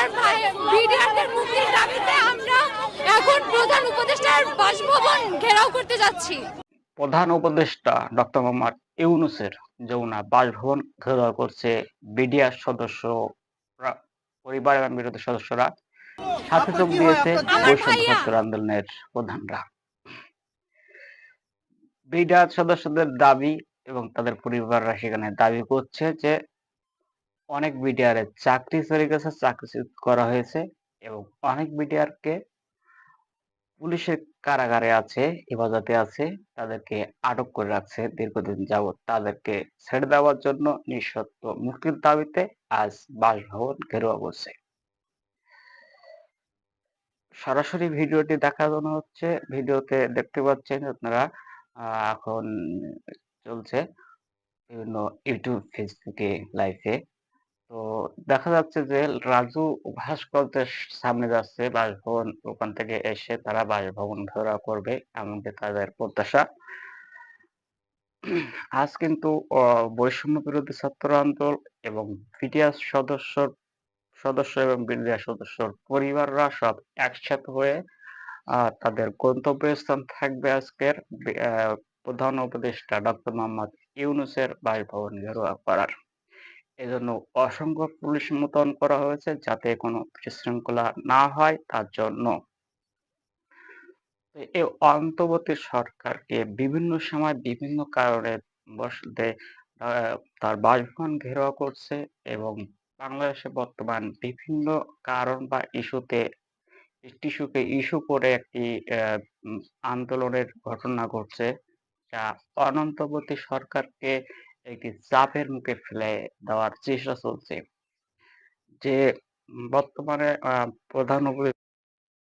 আমার বিডিআরদের মুক্তির দাবিতে আমরা এখন প্রধান উপদেষ্টার বাসভবন ঘেরাও করতে যাচ্ছি। প্রধান উপদেষ্টা ডক্টর মোহাম্মদ ইউনূসের যমুনা বাসভবন ঘেরাও করছে বিডিআর সদস্য, পরিবার এবং বিরোধী সদস্যরা। সাথে যোগ দিয়েছে বৈষম্য ছাত্র আন্দোলনের প্রধানরা। বিডিআর সদস্যদের দাবি এবং তাদের পরিবাররা সেখানে দাবি করছে যে অনেক বিডিআরের চাকরি চলে গেছে, চাকরিচ্যুত করা হয়েছে এবং অনেক বিডিআরকে পুলিশের কারাগারে আছে, হেফাজতে আছে, তাদেরকে আটক করে রাখছে দীর্ঘদিন যাবৎ। তাদেরকে ছেড়ে দেওয়ার জন্য নিঃশর্ত মুক্তির দাবিতে আজ বাসভবন ঘেরাও করছে। সরাসরি ভিডিওটি দেখানো হচ্ছে। ভিডিওতে দেখতে পাচ্ছেন আপনারা এখন চলছে বিভিন্ন ইউটিউব, ফেসবুকে লাইভে। তো দেখা যাচ্ছে যে রাজু ভাস্কর্যের সামনে যাচ্ছে বাসভবন, ওখান থেকে এসে তারা বাসভবন ঘেরাও করবে এমনকি তাদের প্রত্যাশা। আজ কিন্তু বৈষম্য বিরোধী ছাত্র আন্দোলন এবং বিডিআর সদস্য এবং বিডিআর সদস্যর পরিবাররা সব একসাথে হয়ে তাদের গন্তব্যস্থান থাকবে আজকের প্রধান উপদেষ্টা ডক্টর মোহাম্মদ ইউনূসের বাসভবন ঘেরাও করার। এজন্য অসংখ্য পুলিশ মোতায়েন করা হয়েছে যাতে কোনো বিশৃঙ্খলা না হয় তার জন্য। এই অন্তর্বর্তী সরকারকে বিভিন্ন সময় বিভিন্ন কারণে তার বাসভবন ঘেরাও করছে এবং বাংলাদেশে বর্তমান বিভিন্ন কারণ বা ইস্যু করে একটি আন্দোলনের ঘটনা ঘটছে, যা অনন্তবর্তী সরকারকে একটি চাপের মুখে ফেলে দেওয়ার চেষ্টা চলছে। যে বর্তমানে প্রধান